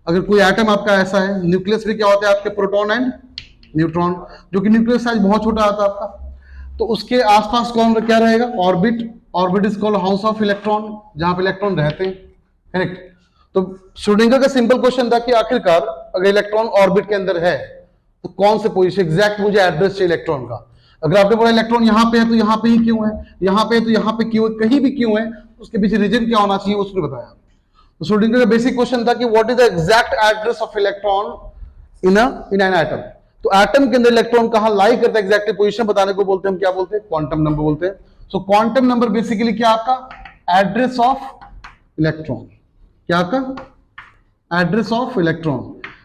अगर कोई एटम आपका ऐसा है, न्यूक्लियस में क्या होता है आपके प्रोटॉन एंड न्यूट्रॉन, जो कि न्यूक्लियस साइज बहुत छोटा आता है आपका, तो उसके आसपास कौन क्या रहेगा, orbit. Orbit is called house of electron, जहां पे इलेक्ट्रॉन रहते हैं, करेक्ट। तो श्रोडिंगर का सिंपल क्वेश्चन था कि आखिरकार अगर इलेक्ट्रॉन ऑर्बिट के अंदर है तो कौन से पोजीशन, एग्जैक्ट मुझे एड्रेस चाहिए इलेक्ट्रॉन का। अगर आपने बोला इलेक्ट्रॉन यहां पे है तो यहां पे ही क्यों है, यहां पे है तो यहां पे क्यों है, कहीं भी क्यों है, उसके पीछे रीजन क्या होना चाहिए उसने बताया। तो श्रोडिंगर का बेसिक क्वेश्चन था कि what is the exact address of electron in an atom. तो एटम के अंदर इलेक्ट्रॉन कहां लाई करता है, एग्जैक्टली पोजीशन बताने को बोलते हैं हम, क्या बोलते हैं, क्वांटम नंबर बोलते हैं। सो क्वांटम नंबर बेसिकली क्या आपका एड्रेस ऑफ इलेक्ट्रॉन, क्या आपका एड्रेस ऑफ इलेक्ट्रॉन।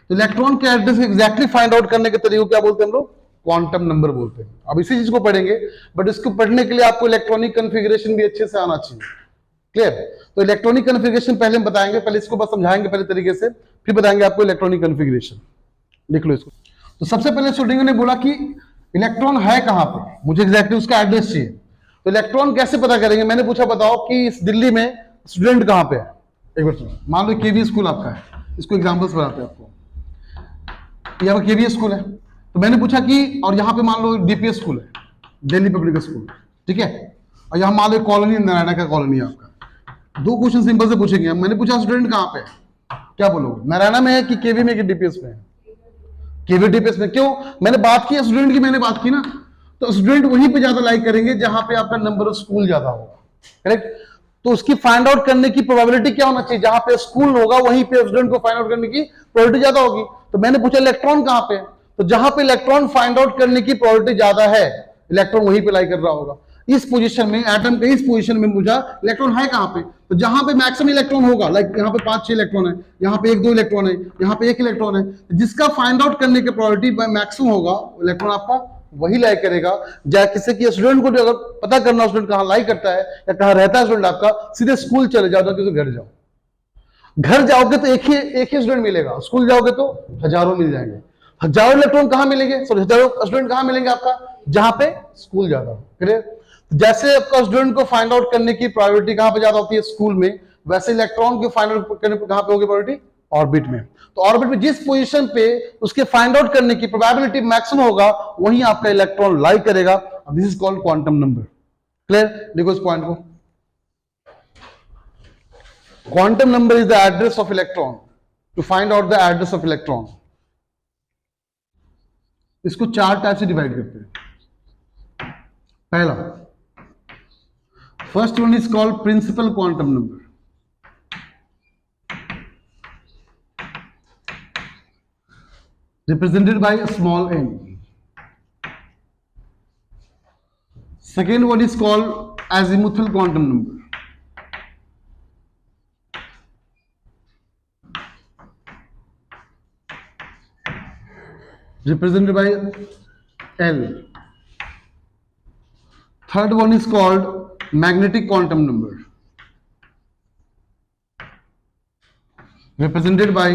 तो इलेक्ट्रॉन के एड्रेस एग्जैक्टली फाइंड आउट करने के तरीके को क्या बोलते हैं हम लोग, क्वांटम नंबर बोलते हैं। अब इसी चीज को पढ़ेंगे, बट इसको पढ़ने के लिए आपको इलेक्ट्रॉनिक कॉन्फ़िगरेशन भी अच्छे से आना चाहिए, क्लियर। तो इलेक्ट्रॉनिक कॉन्फ़िगरेशन पहले हम बताएंगे, पहले इसको बस समझाएंगे पहले तरीके से, फिर बताएंगे आपको इलेक्ट्रॉनिक कॉन्फ़िगरेशन। लिख लो इसको। तो सबसे पहले श्रोडिंगर ने बोला कि इलेक्ट्रॉन है कहां पे, मुझे एग्जैक्टली उसका एड्रेस चाहिए। तो इलेक्ट्रॉन कैसे पता करेंगे, मैंने पूछा बताओ कि इस दिल्ली में स्टूडेंट कहां पे है। एक बार सुनो, मान लो केवी स्कूल आपका है, इसको एग्जांपल्स बताते हैं आपको। यहाँ पर केवी स्कूल है, तो मैंने पूछा कि, और यहाँ पे मान लो डीपीएस स्कूल है, दिल्ली पब्लिक स्कूल, ठीक है, और यहाँ मान लो कॉलोनी नारायणा का कॉलोनी है आपका। दो क्वेश्चन सिंपल से पूछेंगे, मैंने पूछा स्टूडेंट कहाँ पे है, क्या बोलोगे, नारायणा में है कि केवी में कि डीपीएस में है। केवी डीपीएस में, क्यों, मैंने बात की स्टूडेंट की, मैंने बात की ना, तो स्टूडेंट वहीं पे ज्यादा लाइक करेंगे जहां पे आपका नंबर ऑफ स्कूल ज्यादा होगा, करेक्ट। तो उसकी फाइंड आउट करने की प्रोबेबिलिटी क्या होना चाहिए, जहां पे स्कूल होगा वहीं पे स्टूडेंट को फाइंड आउट करने की प्रोबेबिलिटी ज्यादा होगी। तो मैंने पूछा इलेक्ट्रॉन कहां पे है, तो जहां पे इलेक्ट्रॉन फाइंड आउट करने की प्रोबेबिलिटी ज्यादा है, इलेक्ट्रॉन वहीं पे लाई कर रहा होगा। इस पोजीशन में, एटम के इस पोजीशन में पूछा इलेक्ट्रॉन है कहां पे, तो जहां पे मैक्सिमम इलेक्ट्रॉन होगा, लाइक यहाँ पे 5-6 इलेक्ट्रॉन है, यहाँ पे 1-2 इलेक्ट्रॉन है, यहाँ पे 1 इलेक्ट्रॉन है, जिसका फाइंड आउट करने की प्रोबेबिलिटी मैक्सिमम होगा, इलेक्ट्रॉन आपका वही लाई करेगा। चाहे किसी की स्टूडेंट को अगर पता करना स्टूडेंट कहां लाई करता है या कहां रहता है स्टूडेंट आपका, सीधे स्कूल चले जाओ, किसी घर जाओ। घर जाओगे तो एक ही स्टूडेंट मिलेगा, स्कूल जाओगे तो हजारों मिल जाएंगे। हजारों इलेक्ट्रॉन कहां मिलेंगे, सॉरी हजारों स्टूडेंट कहां मिलेंगे आपका, जहां पे स्कूल ज्यादा हो, क्लियर। जैसे आपका स्टूडेंट को फाइंड आउट करने की प्रोबेबिलिटी कहां पे ज्यादा होती है, स्कूल में, वैसे इलेक्ट्रॉन की फाइंड आउट करने कहां पे होगी प्रोबेबिलिटी, ऑर्बिट में। तो ऑर्बिट में जिस पोजीशन पे उसके फाइंड आउट करने की प्रोबेबिलिटी मैक्सिमम होगा, वहीं आपका इलेक्ट्रॉन लाई करेगा। This is called quantum number, clear. देखो इस पॉइंट को, quantum number is the address of electron, to find out the address of electron. इसको 4 टाइप से डिवाइड करते हैं। पहला, first one is called principal quantum number, represented by a small n. Second one is called azimuthal quantum number, represented by L. Third one is called magnetic quantum number, represented by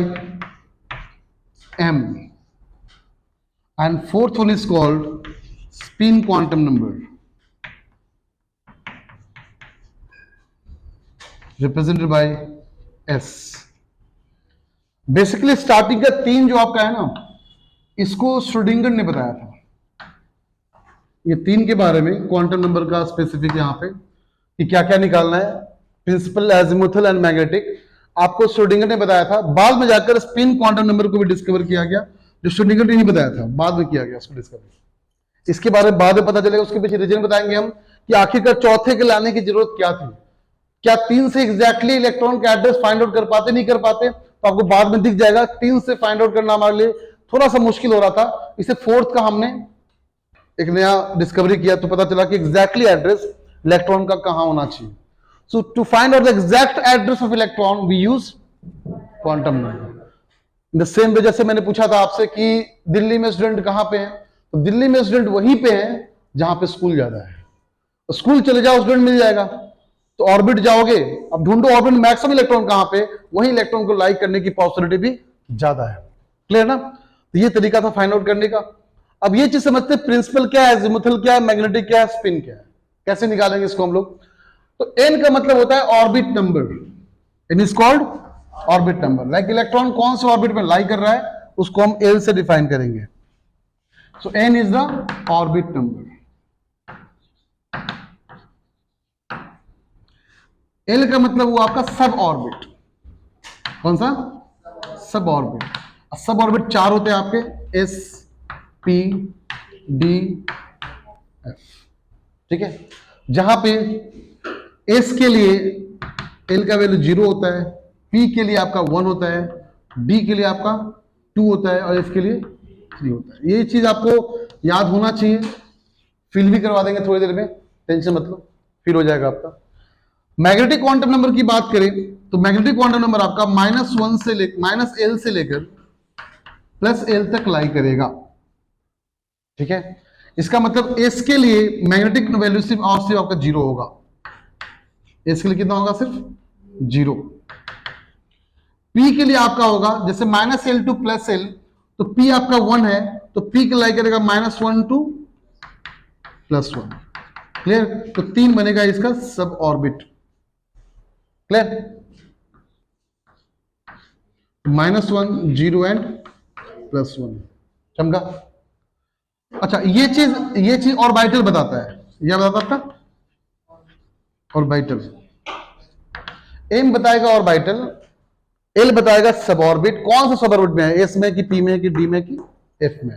M. And fourth one is called spin quantum number, represented by S. Basically starting का 3 जो आपका है ना, इसको Schrodinger ने बताया था। ये 3 के बारे में क्वांटम नंबर का स्पेसिफिक यहाँ पे कि क्या क्या निकालना है, प्रिंसिपल, एजिमुथल एंड मैग्नेटिक, आपको श्रोडिंगर ने बताया था। बाद में जाकर स्पिन क्वांटम नंबर को भी डिस्कवर किया गया, जो श्रोडिंगर ने नहीं बताया था, बाद में किया गया उसको डिस्कवर। इसके बारे में बाद में पता चलेगा, उसके पीछे रीजन बताएंगे हम कि आखिरकार चौथे के लाने की जरूरत क्या थी। क्या 3 से एग्जैक्टली इलेक्ट्रॉन का एड्रेस फाइंड आउट कर पाते, नहीं कर पाते, तो आपको बाद में दिख जाएगा। 3 से फाइंड आउट करना हमारे लिए थोड़ा सा मुश्किल हो रहा था, इसे 4th का हमने एक नया डिस्कवरी किया, तो पता चला कि एग्जैक्टली एड्रेस इलेक्ट्रॉन का कहां होना चाहिए। So to find out the exact address of electron we use quantum number. In the same way, जैसे मैंने पूछा था आपसे कि दिल्ली में स्टूडेंट कहां पे हैं, तो दिल्ली में स्टूडेंट वहीं पे हैं जहां पे स्कूल ज्यादा है। तो स्कूल चले जाओ स्टूडेंट मिल जाएगा। तो ऑर्बिट जाओगे, अब ढूंढो ऑर्बिट मैक्सिमम इलेक्ट्रॉन कहां पे, वहीं इलेक्ट्रॉन को लाइक करने की पॉसिबिलिटी भी ज्यादा है, क्लियर ना। तो ये तरीका था फाइंड आउट करने का। अब ये चीज समझते हैं, प्रिंसिपल क्या है, एजिमुथल क्या है, मैग्नेटिक क्या है, स्पिन क्या है, कैसे निकालेंगे इसको हम लोग। तो एन का मतलब होता है orbit number, n is called orbit number. Like electron कौन से ऑर्बिट में लाई कर रहा है उसको हम एल से डिफाइन करेंगे। So N is the orbit number. L का मतलब वो आपका सब ऑर्बिट। कौन सा? सब ऑर्बिट। सब ऑर्बिट 4 होते हैं आपके, एस पी डी एफ। ठीक है, जहां पे एस के लिए एल का वैल्यू 0 होता है, पी के लिए आपका 1 होता है, डी के लिए आपका 2 होता है और एफ के लिए 3 होता है। ये चीज आपको याद होना चाहिए। फिल भी करवा देंगे थोड़ी देर में, टेंशन मतलब फिल हो जाएगा आपका। मैग्नेटिक क्वांटम नंबर की बात करें तो मैग्नेटिक क्वांटम नंबर आपका -1 से -L से लेकर +L तक लाई करेगा। ठीक है, इसका मतलब S के लिए मैग्नेटिक वैल्यू सिर्फ और सिर्फ आपका 0 होगा। S के लिए कितना होगा? सिर्फ 0। P के लिए आपका होगा जैसे -L to +L, तो P आपका 1 है तो P के लाई करेगा -1 to +1। क्लियर? तो 3 बनेगा इसका सब ऑर्बिट। क्लियर? -1 0 एंड +1। चमका? अच्छा, ये चीज ऑर्बिटल बताता है। यह बताता आपका ऑर्बिटल। एम बताएगा ऑर्बिटल, एल बताएगा सब ऑर्बिट। कौन सा सब ऑर्बिट में है? एस में कि पी में कि डी में कि एफ में?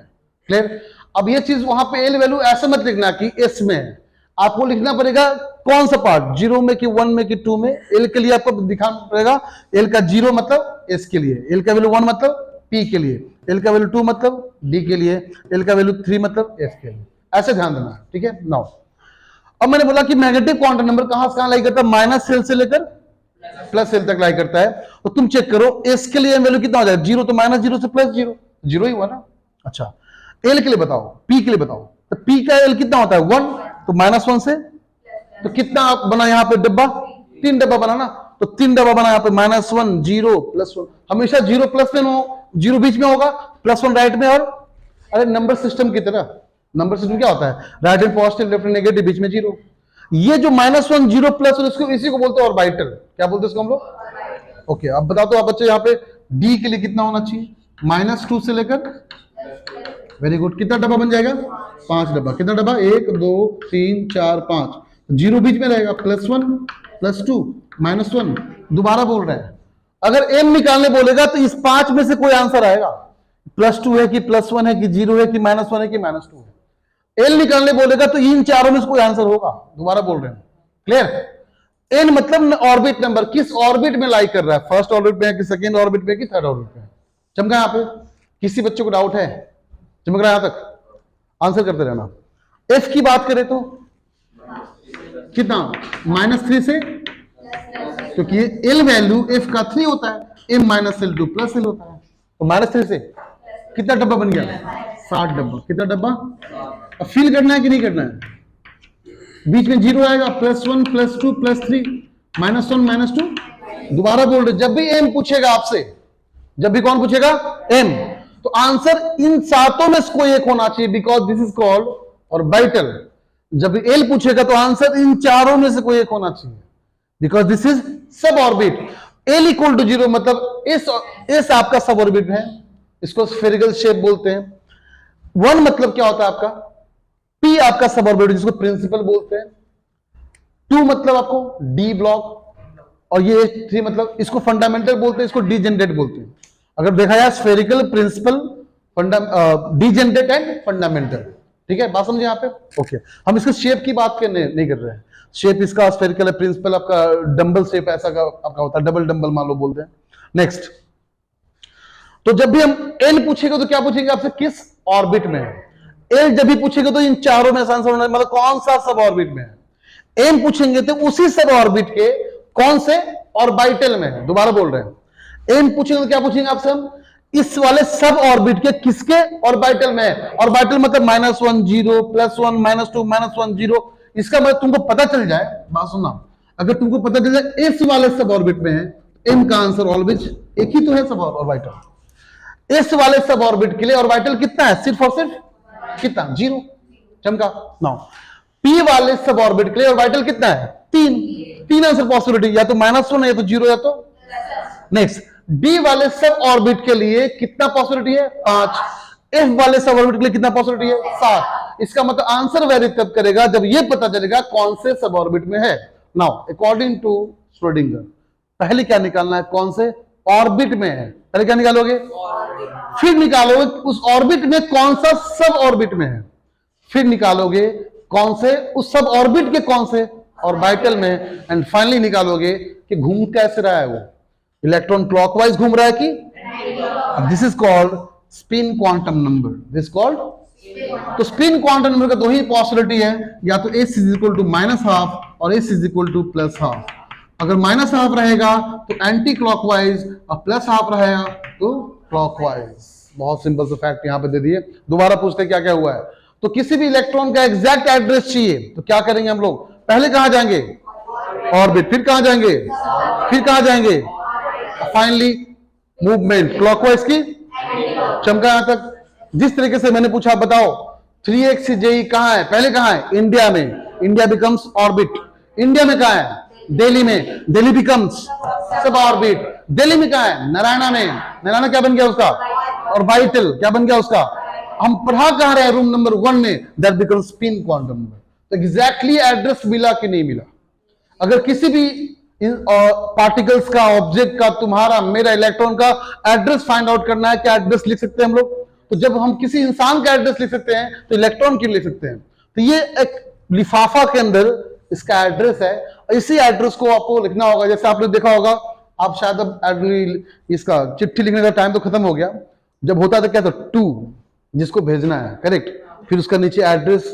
क्लियर? अब ये चीज वहां पे एल वैल्यू ऐसे मत लिखना कि एस में है, आपको लिखना पड़ेगा कौन सा पार्ट, 0 में कि 1 में कि 2 में। एल के लिए आपको दिखाना पड़ेगा एल का 0 मतलब एस के लिए, एल का वैल्यू 1 मतलब पी के लिए, एल का वैल्यू 2 मतलब डी के लिए, एल का वैल्यू 3 मतलब एफ के लिए। ऐसे ध्यान देना है। ठीक है, नाउ अब मैंने बोला कि मैग्नेटिक क्वांटम नंबर कहां से कहां लाई करता है? -L से लेकर +L तक लाई करता है। तो तुम चेक करो एस के लिए वैल्यू कितना हो जाएगा? 0, तो -0 से +0, 0 ही हुआ ना। अच्छा, एल के लिए बताओ, पी के लिए बताओ। तो पी का एल कितना होता है? 1, तो -1 से तो कितना बना यहाँ पे डब्बा? 3 डब्बा बना ना। तो 3 डब्बा बना यहाँ पे, -1 0 +1। हमेशा 0 प्लस में हो, 0 बीच में होगा, +1 राइट में। और अरे नंबर सिस्टम की तरह, नंबर सिस्टम क्या होता है? Right hand positive, left hand negative, बीच में 0। ये जो -1 0 +1 इसको इसी को बोलते हैं ऑर्बिटल। क्या बोलते हैं इसको हम लोग? ओके, अब बता दो आप बच्चे यहाँ पे डी के लिए कितना होना चाहिए? -2 से लेकर, वेरी गुड, कितना डब्बा बन जाएगा? 5 डब्बा। कितना डब्बा? 1 2 3 4 5। 0 बीच में रहेगा, +1 +2 -1। दोबारा बोल रहे हैं, अगर एम निकालने बोलेगा तो इस 5 में से कोई आंसर आएगा। +2 है कि +1 है कि 0 है कि -1 है कि -2 है। एल निकालने बोलेगा तो इन चारों में से कोई आंसर होगा। दोबारा बोल रहे हैं, क्लियर? एन मतलब ऑर्बिट नंबर, किस ऑर्बिट में लाई कर रहा है? फर्स्ट ऑर्बिट में है कि सेकेंड ऑर्बिट में कि थर्ड ऑर्बिट में? चमका यहाँ पे? किसी बच्चे को डाउट है? चमक रहा है यहां तक? आंसर करते रहना। एफ की बात करें तो कितना? -3 से, क्योंकि एल वैल्यू एफ का 3 होता है, m -L to +L होता है। तो -3 से कितना डब्बा बन गया? 60 डब्बा। कितना डब्बा? अब फिल करना है कि नहीं करना है? बीच में 0 आएगा, +1 +2 +3 -1 -2। दोबारा बोल रहे, जब भी m पूछेगा आपसे, जब भी कौन पूछेगा? m, तो आंसर इन सातों में से कोई एक होना चाहिए, because this is called orbital. जब भी एल पूछेगा तो आंसर इन चारों में से कोई एक होना चाहिए, बिकॉज दिस इज सब ऑर्बिट। एल इक्वल टू 0 मतलब इस आपका सब ऑर्बिट है, इसको स्फेरिकल शेप बोलते हैं। 1 मतलब क्या होता है आपका? पी आपका सब ऑर्बिट, जिसको प्रिंसिपल बोलते हैं। 2 मतलब आपको डी ब्लॉक, और ये 3 मतलब इसको फंडामेंटल बोलते हैं, इसको डीजेनरेट बोलते हैं। अगर देखा जाए spherical, principal, degenerate and fundamental. ठीक है, बात समझे यहाँ पे? ओके, हम इसके शेप की बात नहीं कर रहे हैं। शेप इसका स्फेरिकल है, प्रिंसिपल आपका डंबल शेप ऐसा का आपका होता है, डबल डंबल मान लो बोलते हैं। नेक्स्ट, तो जब भी हम एल पूछेगा तो क्या पूछेंगे आपसे? किस ऑर्बिट में है? एल जब भी पूछेगा तो इन चारों में आंसर होना, मतलब कौन सा सब ऑर्बिट में है। एम पूछेंगे तो उसी सब ऑर्बिट के कौन से ऑर्बिटल में है। दोबारा बोल रहे हैं, एम पूछेंगे तो क्या पूछेंगे आपसे? हम इस वाले सब ऑर्बिट के किसके ऑर्बिटल में है। ऑर्बिटल मतलब -1 0 +1 -2 -1 0। इसका मतलब तुमको पता चल जाए, बात सुनना, अगर तुमको पता चल जाए इस वाले सब ऑर्बिट में है, एम का आंसर ऑलवेज एक ही तो है, सब ऑर्बिटल। इस वाले सब ऑर्बिट के लिए ऑर्बिटल कितना है? सिर्फ और सिर्फ कितना? 0। चमका? नाउ पी वाले सब ऑर्बिट के लिए ऑर्बिटल कितना है? 3 आंसर पॉसिबिलिटी, या तो -1 है, या तो 0, या तो नेक्स्ट डी वाले सब ऑर्बिट के लिए कितना पॉसिबिलिटी है? 5। एफ वाले सब ऑर्बिट के लिए कितना पॉसिबिलिटी है? 7। इसका मतलब आंसर वेरी तब करेगा जब ये पता चलेगा कौन से सब ऑर्बिट में है। नाउ अकॉर्डिंग टू श्रोडिंगर पहले क्या निकालना है? कौन से ऑर्बिट में है, पहले क्या निकालोगे? फिर निकालोगे उस ऑर्बिट में कौन सा सब ऑर्बिट में है, फिर निकालोगे कौन से उस सब ऑर्बिट के कौन से ऑर्बिटल में, एंड फाइनली निकालोगे कि घूम कैसे रहा है वो, इलेक्ट्रॉन क्लॉकवाइज घूम रहा है कि। This is called spin quantum number, this called. तो स्पिन क्वांटम नंबर का दो ही पॉसिबिलिटी है, या तो s इज इक्वल टू -12 और s इज इक्वल टू +12। अगर -12 रहेगा तो एंटी क्लॉकवाइज और +12 रहेगा तो क्लॉकवाइज। बहुत सिंपल सा फैक्ट यहां पे दे दिए। दोबारा पूछते क्या क्या हुआ है। तो किसी भी इलेक्ट्रॉन का एग्जैक्ट एड्रेस चाहिए तो क्या करेंगे हम लोग? पहले कहां जाएंगे? ऑर्बिट। फिर कहां जाएंगे? फिर कहां जाएंगे? फाइनली मूवमेंट क्लॉकवाइज की। चमका यहां तक? जिस तरीके से मैंने पूछा बताओ 3x जेई कहां है? पहले कहां है? इंडिया में। India becomes orbit. इंडिया में कहां है? दिल्ली में। दिल्ली बिकम्स सब ऑर्बिट। दिल्ली में कहां है? नारायणा में। नारायणा क्या बन गया उसका? ऑर्बिटल। क्या बन गया उसका? हम पढ़ा कहां रहे? रूम नंबर 1 में। That becomes spin quantum number. तो एग्जैक्टली एड्रेस मिला कि नहीं मिला? अगर किसी भी पार्टिकल्स का, ऑब्जेक्ट का, तुम्हारा, मेरा, इलेक्ट्रॉन का एड्रेस फाइंड आउट करना है, क्या एड्रेस लिख सकते हैं हम लोग? तो जब हम किसी इंसान का एड्रेस लिख सकते हैं तो इलेक्ट्रॉन की लिख सकते हैं। तो ये एक लिफाफा के अंदर इसका एड्रेस है, और इसी एड्रेस को आपको लिखना होगा। जैसे आपने देखा होगा, आप शायद अब इसका चिट्ठी लिखने का टाइम तो खत्म हो गया। जब होता था क्या था? टू, जिसको भेजना है, करेक्ट। फिर उसका नीचे एड्रेस,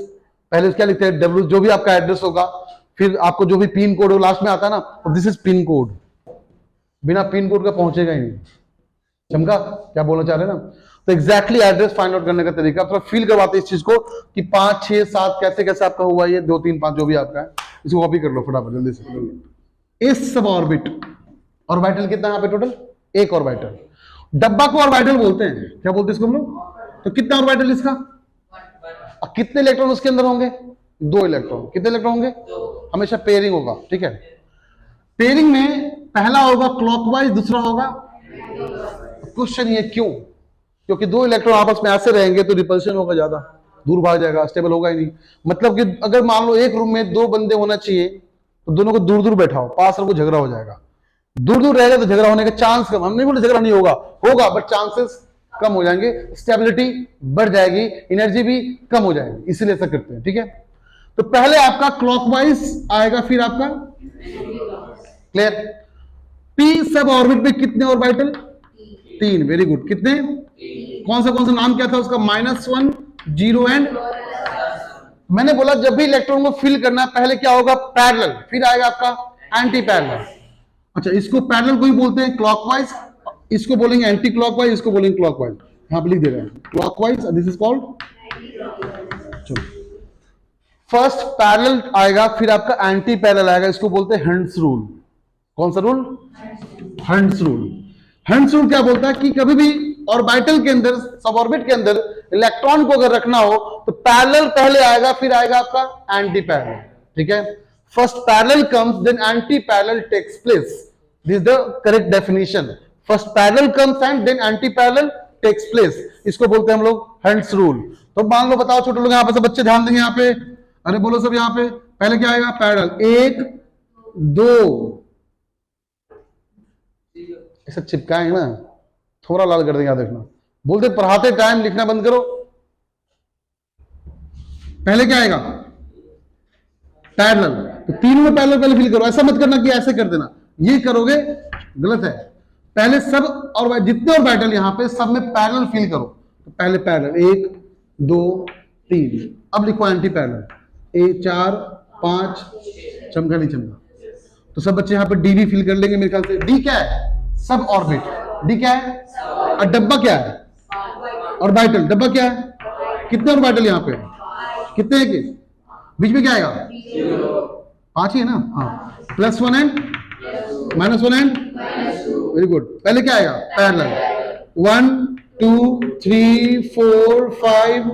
पहले क्या लिखते हैं? डब्ल्यू, जो भी आपका एड्रेस होगा, फिर आपको जो भी पिन कोड लास्ट में आता है ना, तो दिस इज पिन कोड। बिना पिन कोड का पहुंचेगा ही नहीं। चमका क्या बोलना चाह रहे हैं ना? तो एग्जैक्टली एड्रेस फाइंड आउट करने का तरीका थोड़ा फील करवाते हैं इस चीज को कि 5, 6, 7 कैसे कैसे आपका हुआ, ये 2, 3, 5 जो भी आपका है, इसको कॉपी कर लो फटाफट जल्दी से। इस सब ऑर्बिट, ऑर्बिटल कितना यहाँ पे टोटल? एक ऑर्बिटल। डब्बा को ऑर्बिटल बोलते हैं। क्या बोलते हैं इसको हम लोग? तो कितना ऑर्बिटल इसका? कितने इलेक्ट्रॉन उसके अंदर होंगे? 2 इलेक्ट्रॉन। कितने इलेक्ट्रॉन होंगे? हमेशा पेयरिंग होगा, ठीक है। पेयरिंग में पहला होगा क्लॉकवाइज, दूसरा होगा। क्वेश्चन ये क्यों? क्योंकि 2 इलेक्ट्रॉन आपस में ऐसे रहेंगे तो रिपल्शन होगा, ज्यादा दूर भाग जाएगा, स्टेबल होगा ही नहीं। मतलब कि अगर मान लो एक रूम में 2 बंदे होना चाहिए तो दोनों को दूर दूर बैठाओ, पास को झगड़ा हो जाएगा। दूर दूर रहेगा तो झगड़ा होने का चांस कम। हम नहीं बोलते झगड़ा नहीं होगा, होगा, बट चांसेस कम हो जाएंगे, स्टेबिलिटी बढ़ जाएगी, एनर्जी भी कम हो जाएगी, इसीलिए ऐसा करते हैं, ठीक है। तो पहले आपका क्लॉकवाइज आएगा, फिर आपका क्लियर। पी सब ऑर्बिट में कितने ऑर्बिटल? 3। Very good. कितने? कौन सा नाम क्या था उसका? -1, 0 एंड। मैंने बोला जब भी इलेक्ट्रॉन को फिल करना है पहले क्या होगा? पैरेलल, फिर आएगा आपका एंटी पैरेलल। अच्छा, इसको पैरेलल को ही बोलते हैं क्लॉकवाइज, इसको बोलेंगे एंटी क्लॉकवाइज, इसको बोलेंगे क्लॉकवाइज। यहां पे लिख दे रहे हैं क्लॉकवाइज, दिस इज कॉल्ड। चलो, फर्स्ट पैरेलल आएगा, फिर आपका एंटी पैरेलल आएगा, इसको बोलते हैं हंट्स रूल। कौन सा rule? Hunts rule. Hunts rule क्या बोलता है कि कभी भी ऑर्बिटल के अंदर, सब ऑर्बिट के अंदर इलेक्ट्रॉन को अगर रखना हो तो पैरेलल पहले आएगा, फिर आएगा आपका एंटी पैरेलल, ठीक है। First parallel comes, then anti parallel takes place. This is the correct definition. First parallel comes and then anti parallel takes place. इसको बोलते हैं हम लोग हंट्स रूल। तो मान लो, बताओ छोटे लोग, यहां पे सब बच्चे ध्यान देंगे यहाँ पे। अरे बोलो सब, यहां पे पहले क्या आएगा? पैरेलल 1, 2 ऐसा चिपकाएंगे ना, थोड़ा लाल कर देंगे, याद रखना। बोलते पढ़ाते टाइम लिखना बंद करो। पहले क्या आएगा? पैरेलल। तो 3 में पैरेलल पहले फिल करो, ऐसा मत करना कि ऐसे कर देना, ये करोगे गलत है। पहले सब और जितने ऑर्बिटल यहां पे सब में पैरेलल फिल करो। तो पहले पैरेलल 1, 2, 3, अब लिखो एंटी पैरेलल 1, 4, 5, चमका नहीं चमका। तो सब बच्चे यहां पे डी भी फिल कर लेंगे मेरे ख्याल से। डी क्या है? सब ऑर्बिट। डी क्या है? और डब्बा क्या है? ऑर्बिटल। डब्बा क्या है? कितने ऑर्बिटल यहां पे? कितने हैं के? बीच में क्या आएगा? 5 ही है ना? हाँ, +1 एंड -1 एंड। Very good. पहले क्या आएगा? पैरेलल 1, 2, 3, 4, 5,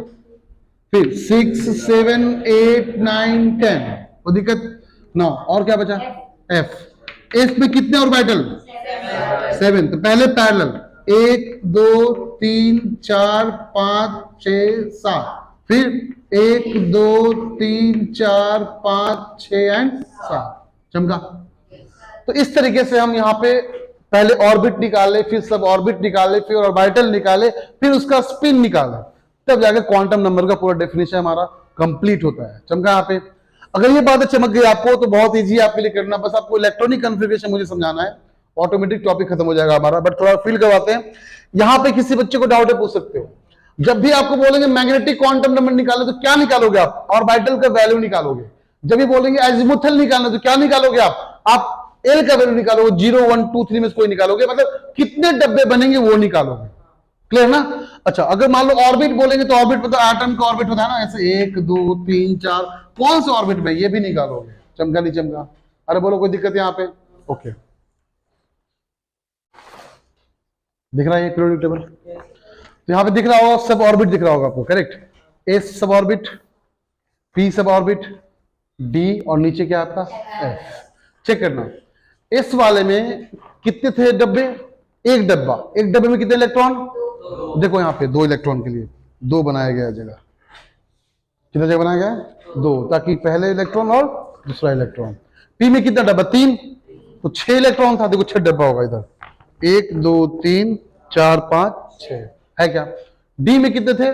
फिर 6, 7, 8, 9, 10। वो दिक्कत 9। और क्या बचा? एफ। एफ में कितने ऑर्बिटल? 7। तो पहले पैरेलल 1 2 3 4 5 6 7, फिर 1 2 3 4 5 6 एंड 7। चमका। तो इस तरीके से हम यहाँ पे पहले ऑर्बिट निकाले, फिर सब ऑर्बिट निकाले, फिर ऑर्बिटल निकाले, फिर उसका स्पिन निकाले, तब जाके क्वांटम नंबर का पूरा डेफिनेशन हमारा कंप्लीट होता है। चमका यहाँ पे। अगर ये बातें चमक गई आपको तो बहुत इजी आपके लिए करना, बस आपको इलेक्ट्रॉनिक कन्फिगरेशन मुझे समझाना है, ऑटोमेटिक टॉपिक खत्म हो जाएगा हमारा। बट थोड़ा फील करवाते हैं। यहाँ पे किसी बच्चे को डाउट है, पूछ सकते हो। जब भी आपको बोलेंगे मैग्नेटिक क्वांटम नंबर निकालो तो क्या निकालोगे आप? ऑर्बिटल का वैल्यू निकालोगे। जब भी बोलेंगे एजिमुथल निकालना तो क्या निकालोगे आप एल का वैल्यू निकालोगे, 0 1 2 3 में से कोई निकालोगे, मतलब कितने डब्बे बनेंगे वो निकालोगे। क्लियर ना? अच्छा, अगर मान लो ऑर्बिट बोलेंगे तो ऑर्बिट मतलब एटम का ऑर्बिट होता है ना, ऐसे 1 2 3 4, कौन से ऑर्बिट में, ये भी निकालोगे। चमका नहीं चमका? अरे बोलो कोई दिक्कत यहाँ पे? ओके, दिख रहा है ये पीरियोडिक टेबल? तो यहाँ पे दिख रहा होगा, सब ऑर्बिट दिख रहा होगा आपको, करेक्ट। एस सब ऑर्बिट, पी सब ऑर्बिट, डी और नीचे क्या आपका एफ। चेक करना, इस वाले में कितने थे डब्बे? एक डब्बा, एक डब्बे में कितने इलेक्ट्रॉन? देखो यहाँ पे 2 इलेक्ट्रॉन के लिए 2 बनाया गया जगह। कितना जगह बनाया गया? 2, ताकि पहले इलेक्ट्रॉन और दूसरा इलेक्ट्रॉन। पी में कितना डब्बा? 3, तो 6 इलेक्ट्रॉन था। देखो 6 डब्बा होगा इधर, 1 2 3 4 5 6 है क्या? डी में कितने थे?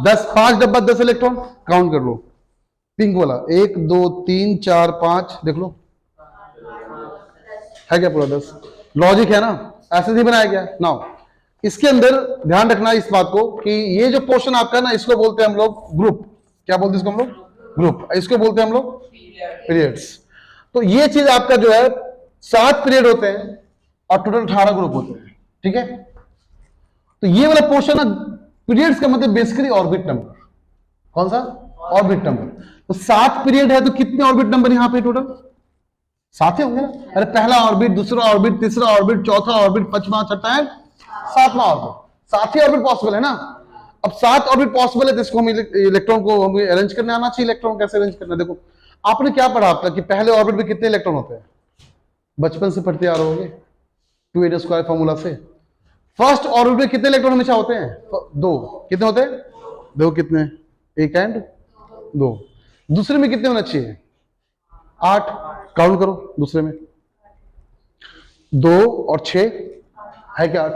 10, 5 डब्बा 10 इलेक्ट्रॉन, काउंट कर लो। पिंक वाला 1 2 3 4 5, देख लो है क्या पूरा 10? लॉजिक है ना, ऐसे नहीं बनाया गया। नाउ इसके अंदर ध्यान रखना इस बात को कि ये जो पोर्शन आपका ना, इसको बोलते हैं हम लोग ग्रुप। क्या बोलते हैं इसको हम लोग? ग्रुप। इसको बोलते हैं हम लोग पीरियड्स। तो ये चीज आपका जो है 7 पीरियड होते हैं और टोटल 18 ग्रुप होते हैं। ठीक है, तो ये वाला पोर्शन ना, पीरियड्स का मतलब बेसिकली ऑर्बिट नंबर। कौन सा? Orbit number. तो 7 पीरियड है तो कितने ऑर्बिट नंबर यहां पे टोटल? 7 ही होंगे ना। अरे पहला ऑर्बिट, दूसरा ऑर्बिट, तीसरा ऑर्बिट, चौथा ऑर्बिट, 5वां, 6वां एंड 7वां ऑर्बिट। 7 ही ऑर्बिट पॉसिबल है ना। अब 7 ऑर्बिट पॉसिबल है तो इसको हम इलेक्ट्रॉन को हमें अरेंज करने आना चाहिए। इलेक्ट्रॉन कैसे अरेंज करना? देखो आपने क्या पढ़ा था कि पहले ऑर्बिट में कितने इलेक्ट्रॉन होते हैं? बचपन से पढ़ते आ रहे होंगे 2n² फॉर्मूला से। फर्स्ट ऑर्बिट में कितने इलेक्ट्रॉन हमेशा होते हैं? 2। कितने होते हैं? देखो कितने, 1 एंड 2। दूसरे में कितने होना चाहिए? 8, काउंट करो। दूसरे में 2 और 6 है क्या 8?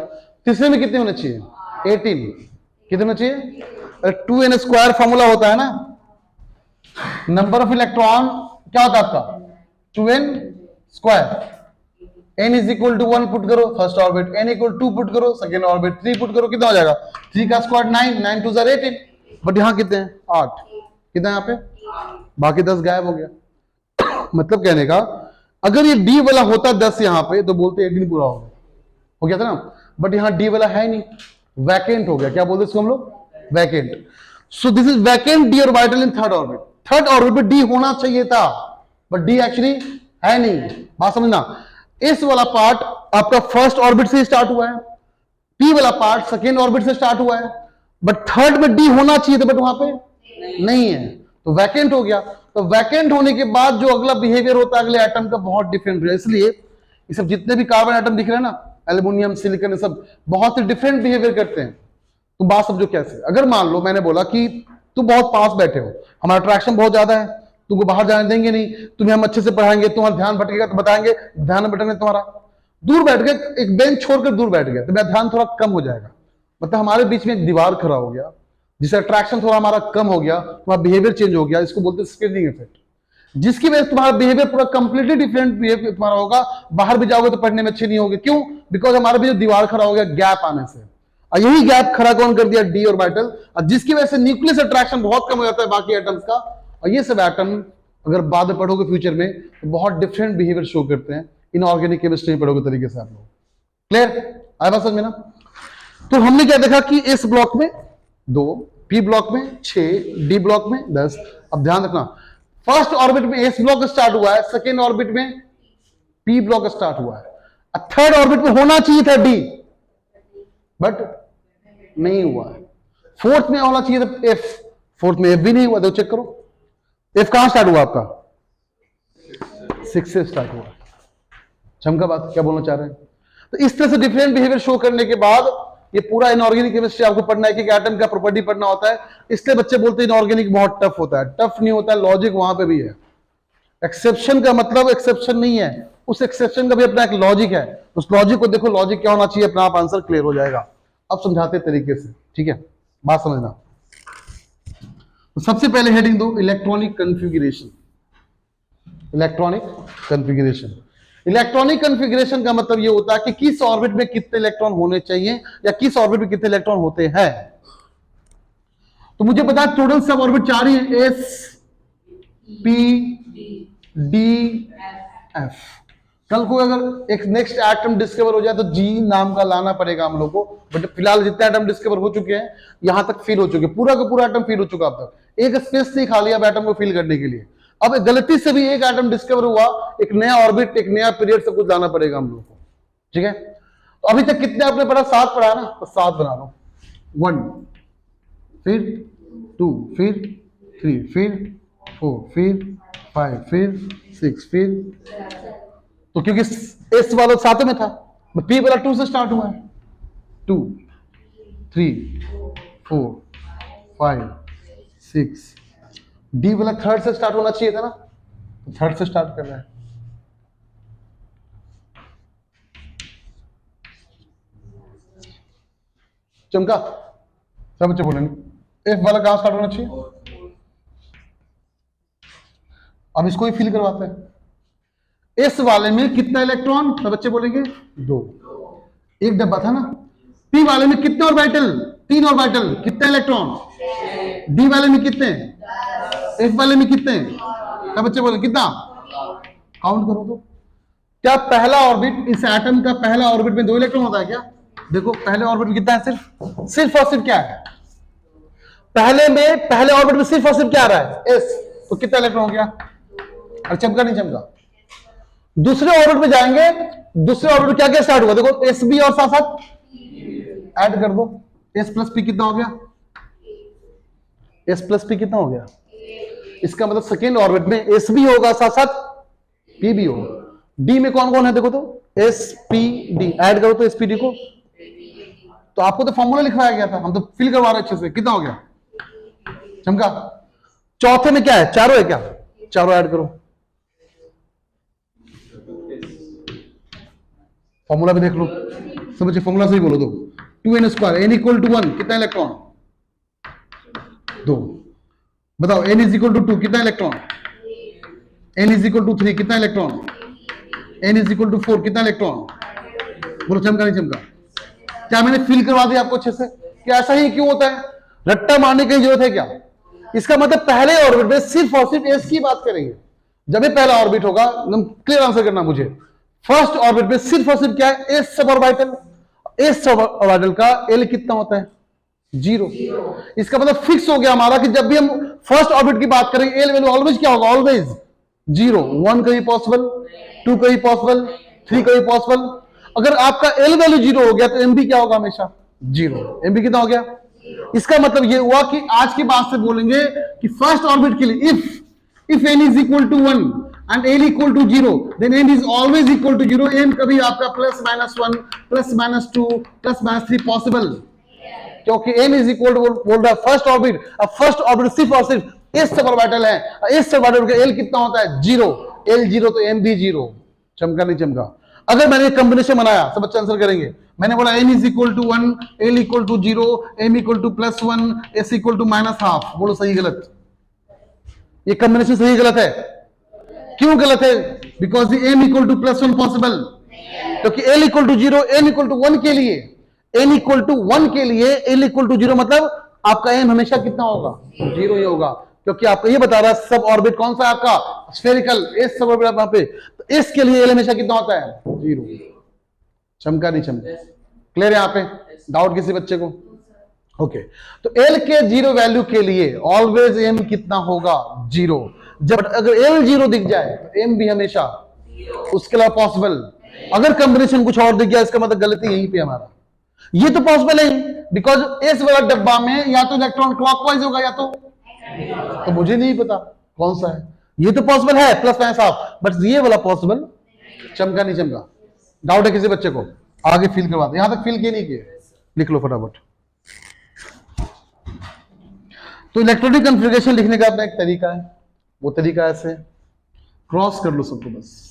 तीसरे में कितने होने चाहिए? 18। कितने होना चाहिए? अरे 2n² फॉर्मूला होता है ना, नंबर ऑफ इलेक्ट्रॉन क्या होता है आपका? 2n²। n is equal to 1 put करो first orbit, n equal 2 put करो सेकेंड ऑर्बिट, 3 पुट करो, कितना हो जाएगा? 3 का स्क्वायर 9, 9 2 18। बट यहां कितने हैं? 8। कितना यहाँ पे? बाकी 10 गायब हो गया। मतलब कहने का, अगर ये डी वाला होता 10 यहां पे तो बोलते 18 पूरा हो गया था ना। बट यहां डी वाला है नहीं, वैकेंट हो गया। क्या बोलते इसको हम लोग? Vacant. So this is vacant D orbital in third orbit. Third orbit में डी होना चाहिए था बट डी एक्चुअली है नहीं। बात समझना, इस वाला पार्ट आपका फर्स्ट ऑर्बिट से स्टार्ट हुआ है, पी वाला पार्ट सेकेंड ऑर्बिट से स्टार्ट हुआ है, बट थर्ड में डी होना चाहिए था बट वहां पे नहीं है, तो वैकेंट हो गया। तो वैकेंट होने के बाद जो अगला बिहेवियर होता है अगले एटम का बहुत डिफरेंट है। इसलिए ये सब जितने भी कार्बन एटम दिख रहे हैं ना, एल्युमिनियम, सिलिकॉन, ये सब बहुत ही डिफरेंट बिहेवियर करते हैं। तो बात समझो कैसे। अगर मान लो मैंने बोला कि तुम बहुत पास बैठे हो, हमारा अट्रैक्शन बहुत ज्यादा है, तुमको बाहर जाने देंगे नहीं, तुम्हें हम अच्छे से पढ़ाएंगे, तुम्हारा ध्यान भटकेगा तो बताएंगे ध्यान भटकने तुम्हारा। दूर बैठ गए, एक बेंच छोड़कर दूर बैठ गया तो मेरा ध्यान थोड़ा कम हो जाएगा, मतलब हमारे बीच में एक दीवार खड़ा हो गया जिससे अट्रैक्शन थोड़ा हमारा कम हो गया, तुम्हारा बिहेवियर चेंज हो गया। इसको बोलते हैं स्क्रीनिंग इफेक्ट, जिसकी वजह से तुम्हारा बिहेवियर पूरा कंप्लीटली डिफरेंट बिहेवियर तुम्हारा होगा। बाहर भी जाओगे तो पढ़ने में अच्छे नहीं होगे। क्यों? बिकॉज हमारे बीच दीवार खड़ा हो गया गैप आने से, और यही गैप खड़ा कौन कर दिया? डी ऑर्बिटल, और जिसकी वजह से न्यूक्लियस अट्रैक्शन बहुत कम हो जाता है बाकी एटम्स का। और ये सब एटम अगर बाद में पढ़ोगे फ्यूचर में तो बहुत डिफरेंट बिहेवियर शो करते हैं। इनऑर्गेनिक केमिस्ट्री में पढ़ोगे तरीके से आप लोग। क्लियर? आया बात समझ में ना? तो हमने क्या देखा कि इस ब्लॉक में 2, पी ब्लॉक में 6, डी ब्लॉक में 10। अब ध्यान रखना, फर्स्ट ऑर्बिट में एस ब्लॉक स्टार्ट हुआ है, सेकेंड ऑर्बिट में पी ब्लॉक स्टार्ट हुआ है, थर्ड ऑर्बिट में होना चाहिए था डी बट नहीं हुआ है, फोर्थ में होना चाहिए था एफ, फोर्थ में एफ भी नहीं हुआ। तो चेक करो एफ कहां स्टार्ट हुआ आपका? 6 से स्टार्ट हुआ। चमका बात क्या बोलना चाह रहे हैं? तो इस तरह से डिफरेंट बिहेवियर शो करने के बाद ये पूरा इनऑर्गेनिक केमिस्ट्री आपको पढ़ना है कि एटम का प्रॉपर्टी पढ़ना होता है। इसलिए बच्चे बोलते हैं इनऑर्गेनिक बहुत टफ होता है। टफ नहीं होता है, लॉजिक वहां पे भी है। एक्सेप्शन का मतलब एक्सेप्शन नहीं है, उस एक्सेप्शन का भी अपना एक लॉजिक है। उस लॉजिक को देखो, लॉजिक क्या होना चाहिए, अपना आप आंसर क्लियर हो जाएगा। अब समझाते तरीके से, ठीक है, बात समझना। तो सबसे पहले हेडिंग दो, electronic configuration. Electronic configuration, electronic configuration का मतलब ये होता है कि किस ऑर्बिट में कितने इलेक्ट्रॉन होने चाहिए या किस ऑर्बिट में कितने इलेक्ट्रॉन होते हैं। तो मुझे पता है टोटल सब ऑर्बिट 4 ही है, एस पी डी एफ। कल को अगर एक नेक्स्ट एटम डिस्कवर हो जाए तो जी नाम का लाना पड़ेगा हम लोग को, बट फिलहाल जितने एटम डिस्कवर हो चुके हैं यहां तक फिल हो चुके, पूरा का पूरा एटम फिल हो चुका। अब तक एक स्पेस से खाली अब एटम को फिल करने के लिए। अब गलती से भी एक एटम डिस्कवर हुआ, एक नया ऑर्बिट, एक नया पीरियड से कुछ लाना पड़ेगा हम लोग को, ठीक है। तो अभी तक कितने आपने पढ़ा, 7 पढ़ा ना, तो 7 बना लो। 1 फिर 2 फिर 3 फिर 4 फिर 5 फिर 6 फिर, तो क्योंकि एस वाला 7 में था, पी वाला 2 से स्टार्ट हुआ है। 2 3 4 5 6, डी वाला 3rd से स्टार्ट होना चाहिए था ना, तो 3rd से स्टार्ट करना है। चमका, सब बच्चे बोलेंगे एफ वाला कहां स्टार्ट होना चाहिए। अब इसको ही फिल करवाते हैं। एस वाले में कितना इलेक्ट्रॉन, सब बच्चे बोलेंगे 2। एक डब्बा था ना। पी वाले में कितने ऑर्बिटल, 3 ऑर्बिटल, कितने इलेक्ट्रॉन। डी वाले में कितने, एफ वाले में कितने, सब बच्चे बोले कितना, काउंट करो तो। क्या पहला ऑर्बिट, इस एटम का पहला ऑर्बिट में 2 इलेक्ट्रॉन होता है क्या? देखो पहले ऑर्बिट में कितना है, सिर्फ और सिर्फ क्या है, पहले ऑर्बिट में सिर्फ और सिर्फ क्या आ रहा है, एस, तो कितना इलेक्ट्रॉन हो गया। और चमका नहीं चमका। दूसरे ऑर्बिट में जाएंगे, दूसरे ऑर्बिट में क्या क्या स्टार्ट हुआ, देखो एस बी और साथ साथ ऐड कर दो, एस प्लस पी कितना हो गया, एस प्लस पी कितना हो गया। इसका मतलब सेकेंड ऑर्बिट में एस भी होगा साथ साथ पी भी होगा। डी में कौन कौन है देखो तो, एस पी डी, ऐड करो तो एस पी डी को। तो आपको तो फॉर्मूला लिखवाया गया था, हम तो फिल करवा रहे अच्छे से। कितना हो गया चमका। चौथे में क्या है, चारों है क्या, चारों ऐड करो। फॉर्मूला भी देख लो, समझे, फॉर्मूला सही बोलो दो। 2n² n इक्वल टू 1 कितना इलेक्ट्रॉन, 2। बताओ n इज इक्वल टू 2 कितना electron, n is equal to 3 कितना electron, n is equal to 4 कितना इलेक्ट्रॉन। बोलो चमका नहीं चमका। क्या मैंने फील करवा दिया आपको अच्छे से कि ऐसा ही क्यों होता है, रट्टा मारने की जरूरत है क्या। इसका मतलब पहले ऑर्बिट में सिर्फ और सिर्फ एस की बात करेंगे। जब भी पहला ऑर्बिट होगा, एकदम क्लियर आंसर करना मुझे। फर्स्ट ऑर्बिट में सिर्फ और सिर्फ क्या है, S sub orbital. S sub orbital का एल कितना होता है, 0। इसका मतलब फिक्स हो गया हमारा कि जब भी हम फर्स्ट ऑर्बिट की बात करेंगे एल वैल्यू ऑलवेज क्या होगा, ऑलवेज 0। 1 कभी पॉसिबल, 2 कभी पॉसिबल, 3 कभी पॉसिबल। अगर आपका एल वैल्यू 0 हो गया तो एम बी क्या होगा, हमेशा 0। एम बी कितना हो गया। इसका मतलब ये हुआ कि आज की बात से बोलेंगे कि फर्स्ट ऑर्बिट के लिए if n is equal to 1 and l equal to 0 then n is always equal to 0। n कभी आपका +-1 +-2 +-3 पॉसिबल, क्योंकि n इज इक्वल टू बोल रहा है फर्स्ट ऑर्बिट। अब फर्स्ट ऑर्बिट सिर्फ और सिर्फ एस सब ऑर्बिटल है, एस सब ऑर्बिटल का l कितना होता है, 0। l 0 तो m भी 0। चमका नहीं चमका। अगर मैंने कॉम्बिनेशन बनाया, सब बच्चे आंसर करेंगे। मैंने बोला n is equal to 1, l equal to 0, m equal to +1, s equal to -½ बोलो सही गलत। ये कॉम्बिनेशन सही गलत है। क्यों गलत है, because m equal to +1 possible, क्योंकि l equal to 0, n equal to 1 के लिए, n इक्वल टू 1 के लिए l इक्वल टू 0 मतलब आपका m हमेशा कितना होगा, 0 ही होगा। क्योंकि आपको ये बता रहा है सब ऑर्बिट कौन सा आपका, स्फेरिकल, एस सब ऑर्बिट वहां पे, तो एस के लिए l हमेशा कितना होता है, 0। चमका नहीं चमका, क्लियर है यहाँ पे, डाउट किसी बच्चे को। ओके, तो l के 0 वैल्यू के लिए ऑलवेज m कितना होगा, 0। जब अगर l 0 दिख जाए तो m भी हमेशा उसके अलावा पॉसिबल। अगर कॉम्बिनेशन कुछ और दिख गया इसका मतलब गलती यहीं पे हमारा। ये तो पॉसिबल है बिकॉज इस वाला डब्बा में या तो इलेक्ट्रॉन क्लॉकवाइज होगा या तो मुझे नहीं पता कौन सा है। ये तो पॉसिबल है +-½ बट ये वाला पॉसिबल चमका नहीं चमका? डाउट है किसी बच्चे को? आगे फिल करवाते, यहां तक फिल किए नहीं किए? लिख लो फटाफट। तो इलेक्ट्रॉनिक कॉन्फ़िगरेशन लिखने का अपना एक तरीका है, वो तरीका ऐसे क्रॉस कर लो सबको बस।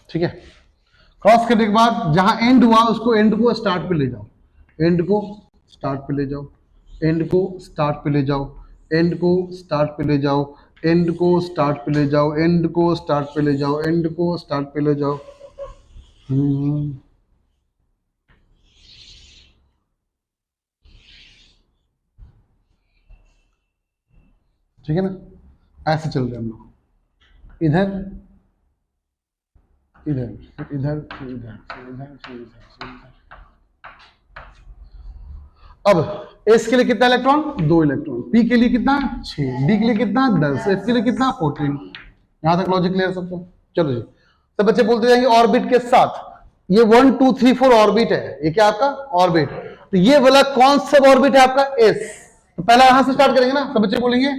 ठीक है, क्रॉस करने के बाद जहां एंड हुआ उसको एंड को स्टार्ट पे ले जाओ, एंड को स्टार्ट पे ले जाओ, एंड को स्टार्ट पे ले जाओ, एंड को स्टार्ट पे ले जाओ, एंड को स्टार्ट पे ले जाओ, एंड को स्टार्ट पे ले जाओ, एंड को स्टार्ट पे ले जाओ। ठीक है ना, ऐसे चल रहे हम लोग, इधर इधर इधर इधर इधर इधर। अब एस के लिए कितना इलेक्ट्रॉन? 2 इलेक्ट्रॉन। पी के लिए कितना? 6। डी के लिए कितना? 10। एफ के लिए कितना? 14। यहां तक लॉजिक क्लियर सबको? चलो जी, सब बच्चे बोलते जाएंगे ऑर्बिट के साथ। ये 1 2 3 4 ऑर्बिट है, ये क्या आपका ऑर्बिट। तो ये वाला कौन सा ऑर्बिट है आपका? एस। तो पहला यहां से स्टार्ट करेंगे ना, सब बच्चे बोलेंगे,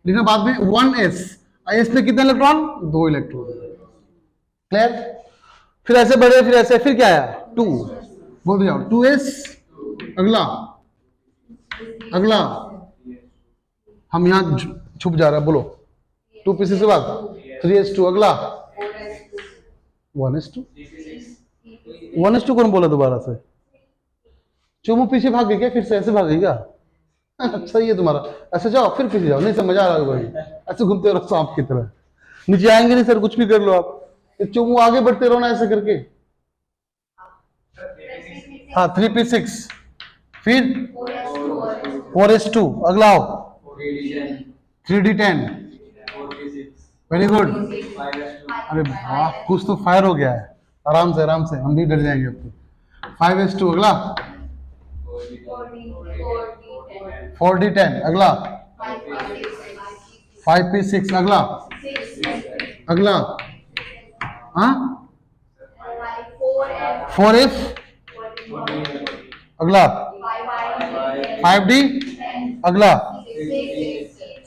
लिखना बाद में 1s। एस में कितना इलेक्ट्रॉन? 2 इलेक्ट्रॉन। क्लियर? फिर ऐसे बढ़े, फिर ऐसे, फिर क्या आया? 2। बोल जाओ 2s। अगला अगला हम यहां छुप जा रहा है, बोलो 2 पीसेस के बाद 3s2। अगला 1s2। 1s2 कौन बोला दोबारा से? चुमू पीछे भाग गई क्या? फिर से ऐसे भाग गई क्या? सही है तुम्हारा, ऐसे जाओ फिर पीछे जाओ, नहीं समझ आ रहा भाई, ऐसे घूमते रहो सांप की तरह, नीचे आएंगे नहीं सर, कुछ भी कर लो आप, चुमू आगे बढ़ते रहो ना ऐसे करके। हाँ 3p6, फिर 4s2। अगला आओ 3d10। Very good. अरे वाह, कुछ तो फायर हो गया है, आराम से हम भी डर जाएंगे अब तो। 5s2। अगला 4d10। अगला 5p6। अगला अगला हाँ 4f। अगला 5d। अगला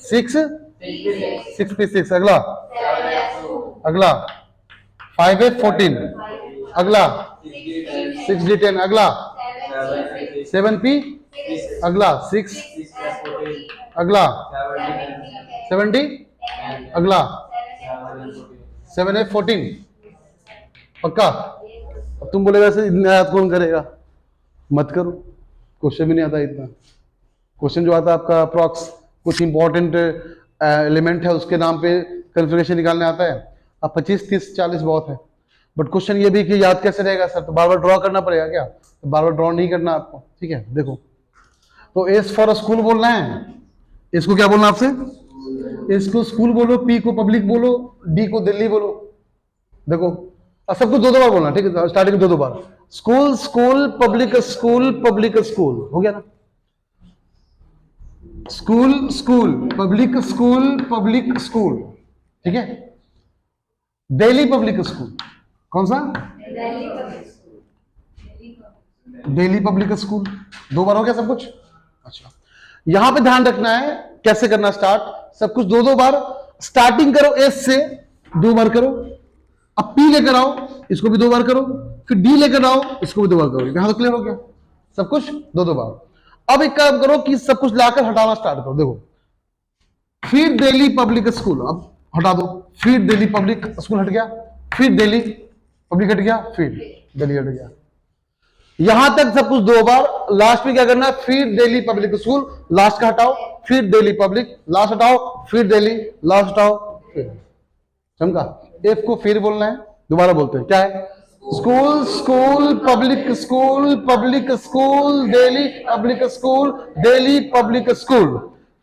6p6। अगला अगला 5f14। अगला 6d10। अगला 7p। अगला 6। अगला 7d। अगला 7f14। पक्का? अब तुम बोले वैसे इतना याद कौन करेगा? मत करो, क्वेश्चन भी नहीं आता इतना। क्वेश्चन जो आता है आपका अप्रॉक्स कुछ इंपॉर्टेंट एलिमेंट है उसके नाम पे कॉन्फ़िगरेशन निकालने आता है। अब 25 30 40 बहुत है, बट क्वेश्चन ये भी कि याद कैसे रहेगा सर? तो बार बार ड्रॉ करना पड़ेगा क्या? तो बार बार ड्रॉ नहीं करना आपको, ठीक है। देखो, तो एस फॉर स्कूल बोलना है, इसको क्या बोलना आपसे? इसको स्कूल बोलो, पी को पब्लिक बोलो, डी को दिल्ली बोलो। देखो सबको 2 बार बोलना, ठीक है, स्टार्टिंग में 2 बार। School school public school public school, हो गया ना? School school public school public school, ठीक है। दिल्ली पब्लिक स्कूल, कौन सा? Delhi public school. 2 बार हो गया सब कुछ? अच्छा, यहां पे ध्यान रखना है कैसे करना स्टार्ट, सब कुछ 2 बार। स्टार्टिंग करो एस से, 2 बार करो। अब पी लेकर आओ, इसको भी 2 बार करो। फिर डी लेकर आओ, इसको भी 2 बार करो। यहां तो क्लियर हो गया सब कुछ 2 बार। अब एक काम करो कि सब कुछ लाकर हटाना स्टार्ट करो। देखो, फिर दिल्ली पब्लिक स्कूल, अब हटा दो। फिर दिल्ली पब्लिक स्कूल हट गया, फिर दिल्ली पब्लिक हट गया, फिर दिल्ली हट गया। यहां तक सब कुछ 2 बार। लास्ट में क्या करना है? फिर दिल्ली पब्लिक स्कूल, लास्ट का हटाओ, फिर दिल्ली पब्लिक, लास्ट हटाओ, फिर दिल्ली, लास्ट हटाओ, फिर। समझा? एफ को फिर बोलना है, दोबारा बोलते हैं, क्या है? School school public school public school Delhi public school Delhi public school,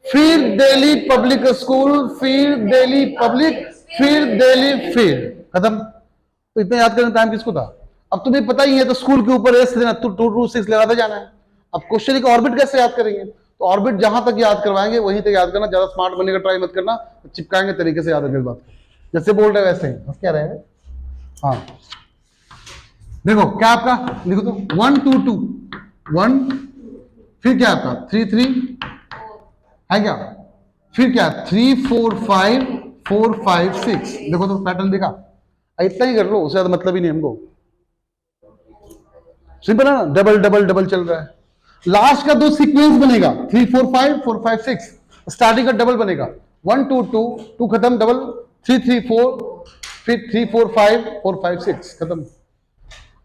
फिर दिल्ली पब्लिक स्कूल, फिर दिल्ली पब्लिक, फिर दिल्ली, फिर। खत्म। तो इतना याद करने टाइम किसको था? अब तुम्हें पता ही है, तो स्कूल के ऊपर एस देना, 2 2 6 लगाते जाना है। अब क्वेश्चन का ऑर्बिट कैसे याद करेंगे? तो ऑर्बिट जहां तक याद करवाएंगे वहीं तक याद करना, ज्यादा स्मार्ट बनने का ट्राई मत करना, चिपकाएंगे तरीके से याद रखने इस बात को। जैसे बोल रहे वैसे ही क्या रहेगा। हाँ देखो क्या आपका, लिखो तो 1 2 2 1, फिर क्या आपका 3 3 है क्या, फिर क्या 3 4 5 4 5 6, देखो तो पैटर्न देखा, इतना ही कर लो, उससे ज्यादा मतलब ही नहीं हमको, सिंपल है ना, डबल डबल डबल चल रहा है। लास्ट का दो सीक्वेंस बनेगा 3 4 5 4 5 6, स्टार्टिंग का डबल बनेगा 1 2 2 2 खत्म, डबल 3 3 4, फिर 3 4 5 4 5 6 खत्म।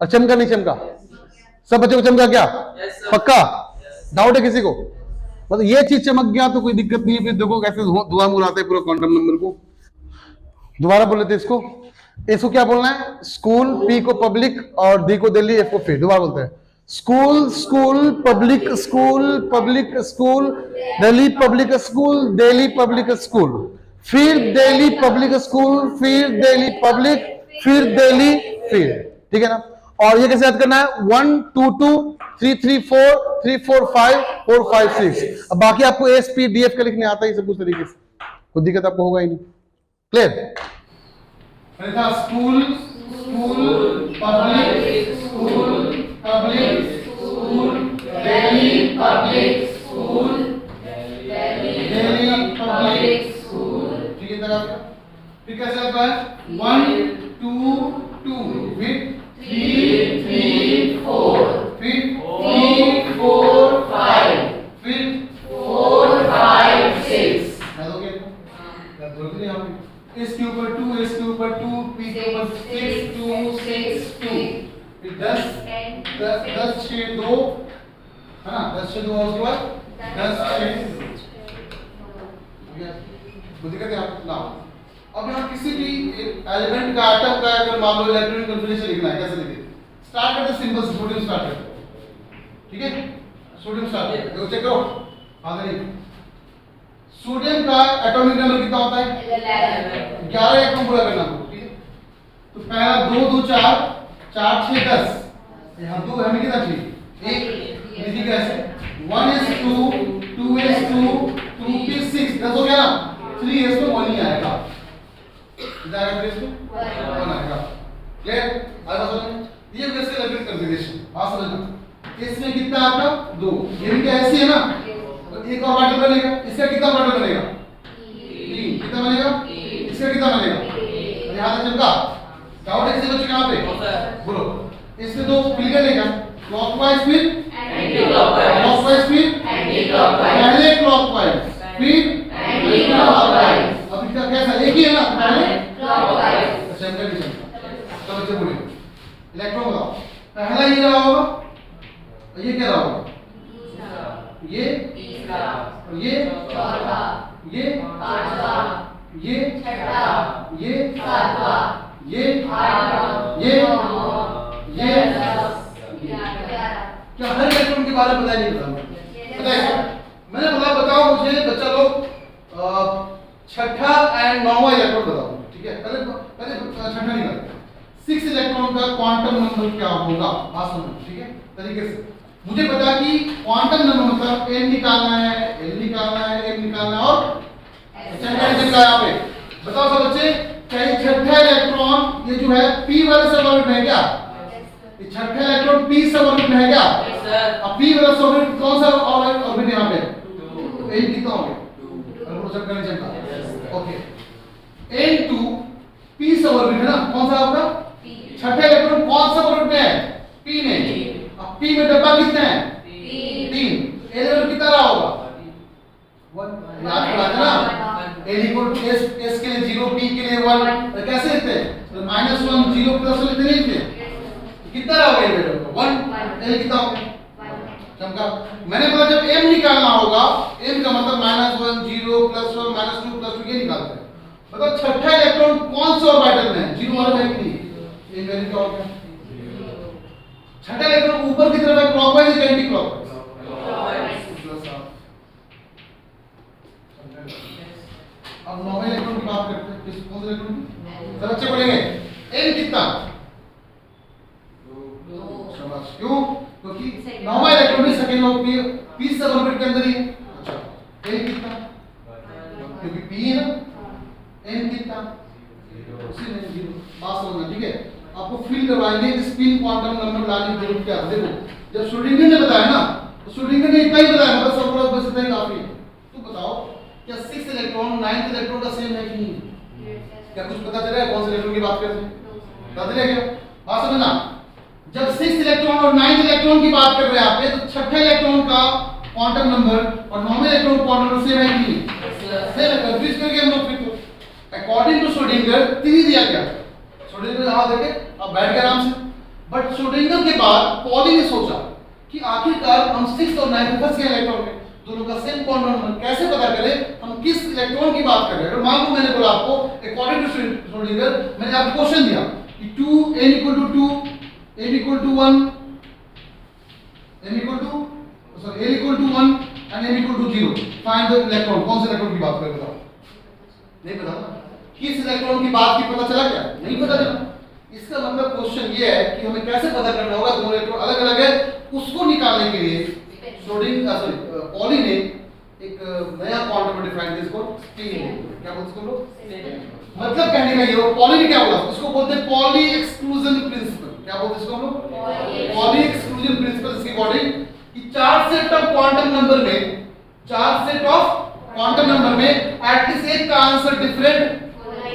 और चमका नहीं चमका, सब बच्चों को चमका क्या? पक्का? डाउट है किसी को? मतलब ये चीज चमक गया तो कोई दिक्कत नहीं है, फिर देखो कैसे धुआं उड़ाते हैं पूरा क्वांटम नंबर को। दोबारा बोल लेते इसको, इसको क्या बोलना है? स्कूल, पी को पब्लिक और डी को दिल्ली, एफ को फिर। दोबारा बोलते हैं, school school public school public school, Delhi public school Delhi public school, फिर दिल्ली पब्लिक स्कूल, फिर दिल्ली पब्लिक, फिर दिल्ली, फिर। ठीक है ना? और ये कैसे याद करना है? 1 2 2 3 3 4 3 4 5 4 5 6। अब बाकी आपको एस पी डी एफ का लिखने आता है सब कुछ तरीके से, कोई दिक्कत आपको होगा ही नहीं। Clear? School school public school public school Delhi public school Delhi public school. ठीक है तरह, फिर कैसे आता है? 1 2 2, फिर 3 3 4, फिर 3 4 5, फिर 4 5 6। इसके ऊपर 2, इसके ऊपर 2, पी के ऊपर 6 2 6 2, फिर 10 10 6 2 है ना, 10 6 2 और उसके बाद 10 6। बुद्धि कहते हैं आप नाम। अब यहाँ किसी भी एलिमेंट का, एटम का अगर मान लो इलेक्ट्रॉनिक कॉन्फ़िगरेशन लिखना है, कैसे लिखें? स्टार्ट करते सिंबल से, सोडियम स्टार्ट करते, ठीक है? सोडियम स्टार्ट करते, देखो चेक करो, आगे नहीं। सोडियम का एटॉमिक नंबर कितना होता है? 11 एटम पूरा करना है, ठीक है? तो पहला 2 2 4 4 6 10, यहाँ 2 हमें कितना चाहिए? 1। लिखिए कैसे? 1 is 2 2 is 2 2 is 6, 10 हो गया ना? 3 is तो 1 ही आएगा, कितना आएगा? 3 is 1 आएगा। क्लियर? आगे समझ, ये कैसे इलेक्ट्रॉनिक कॉन्फ़िगरेशन बात समझना। इसमें कितना आपका? 2, ये भी क्या ऐसी है ना, तो एक और ऑर्डर बनेगा, इसका कितना ऑर्डर बनेगा? 3। कितना बनेगा? इसका कितना बनेगा? यहाँ तक चमका? डाउट है किसी बच्चे कहाँ पे? बोलो। इसमें दो फिल कर लेगा, क्लॉकवाइज फिर एंटी क्लॉकवाइज, क्लॉकवाइज फिर एंटी क्लॉकवाइज, पहले क्लॉकवाइज फिर एंटी क्लॉकवाइज। अब इसका कैसा एक ही है ना, पहले क्लॉकवाइज। चमका नहीं चमका? तो बच्चे बोले इलेक्ट्रॉन बताओ, पहला ये रहा होगा, ये क्या रहा होगा? ये तीसरा, ये चौथा, ये पांचवा, ये छठा, ये सातवां, ये आठवां, ये क्या हर इलेक्ट्रॉन के बारे में बताइए? बताइए, मैंने बोला बताओ मुझे बच्चा लोग छठा एंड 9वां इलेक्ट्रॉन बताओ, ठीक है? पहले पहले छठा निकालो, 6 इलेक्ट्रॉन का क्वांटम नंबर क्या होगा? बात समझो, ठीक है? तरीके से मुझे पता कि क्वांटम नंबर मतलब n निकालना है, l निकालना है, m निकालना है और यहाँ पे बताओ सब बच्चे, क्या ये छठा इलेक्ट्रॉन ये जो है p वाले सब ऑर्बिट में है क्या? ये छठा इलेक्ट्रॉन p सब ऑर्बिट में है क्या? अब p वाला सब ऑर्बिट कौन सा ऑर्बिट यहाँ पे? 8 कितना हो गया? और सब करने चलता, ओके। n2 p सब ऑर्बिट है ना, कौन सा आपका? छठा इलेक्ट्रॉन कौन सा ऑर्बिट में है? p में। अब p में डब्बा कितना है? 3। l लेवल कितना रहा होगा? 1। याद करा था ना, l इक्वल टू s के लिए 0, p के लिए 1, तो कैसे लिखते हैं? तो -1 0 प्लस लिखते नहीं थे, कितना रहा होगा l लेवल? 1। l कितना होगा? चमका। मैंने बोला जब m निकालना होगा, m का मतलब -1 0 +1 -2 +2 ये निकालते हैं। मतलब छठा इलेक्ट्रॉन कौन सा ऑर्बिटल में है? 0 वाला है कि नहीं? ये वैल्यू क्या होगा? छठा इलेक्ट्रॉन ऊपर की तरफ है, क्लॉकवाइज या एंटी क्लॉकवाइज? अब 9वें इलेक्ट्रॉन की बात करते हैं, किस कौन से इलेक्ट्रॉन की? सब बच्चे बोलेंगे n कितना? 2। शाबाश। क्यों? क्योंकि 9वां इलेक्ट्रॉन भी सेकंड ऑफ p सब ऑर्बिट के अंदर ही है। अच्छा, n कितना? क्योंकि p है ना, n कितना? 0। बात समझना, ठीक है? करवाएंगे स्पिन क्वांटम नंबर लाने की जरूरत क्या है। देखो जब श्रोडिंगर ने बताया ना तो श्रोडिंगर ने इतना ही बताया, मतलब सब लोग बस इतना ही काफी है। तो बताओ क्या 6 इलेक्ट्रॉन 9th इलेक्ट्रॉन का सेम है कि नहीं है? क्या कुछ पता चल रहा है कौन से इलेक्ट्रॉन की बात कर रहे हैं? पता चल क्या बात समझना। जब 6 इलेक्ट्रॉन और 9th इलेक्ट्रॉन की बात कर रहे हैं आप, तो छठे इलेक्ट्रॉन का क्वांटम नंबर और 9वें इलेक्ट्रॉन का क्वांटम नंबर सेम है कि नहीं? सेम है। कंफ्यूज करके हम लोग फिर तो अकॉर्डिंग टू श्रोडिंगर 3 दिया गया। श्रोडिंगर यहां देखे अब बैठ गए आराम से। बट श्रोडिंगर के बाद पॉली ने सोचा कि आखिरकार हम 6 और 9 फंस गए इलेक्ट्रॉन में, दोनों का सेम क्वांटम नंबर कैसे पता करें, हम किस इलेक्ट्रॉन की बात कर रहे हैं। अगर मान लो मैंने बोला आपको अकॉर्डिंग टू श्रोडिंगर, मैंने आपको क्वेश्चन दिया कि 2 n = 2 m = 1 m = l = 1 and m = 0 find the electron. कौन से इलेक्ट्रॉन की बात कर रहे हो? नहीं पता ना। किस इलेक्ट्रॉन की बात की पता चला क्या? नहीं पता चला। इसका मतलब क्वेश्चन ये है कि हमें कैसे पता करना होगा दोनों इलेक्ट्रॉन अलग अलग है, उसको निकालने के लिए पॉली ने एक नया क्वांटम डिफाइन किया, इसको स्पिन। क्या बोलते हैं लोग? मतलब कहने का ये हो, पॉली ने क्या बोला, इसको बोलते हैं पॉली एक्सक्लूजन प्रिंसिपल। क्या बोलते हैं इसको हम लोग? Poly exclusion principle. इसकी बॉडी कि 4 सेट ऑफ क्वांटम नंबर में, 4 सेट ऑफ क्वांटम नंबर में एटलीस्ट एक का आंसर डिफरेंट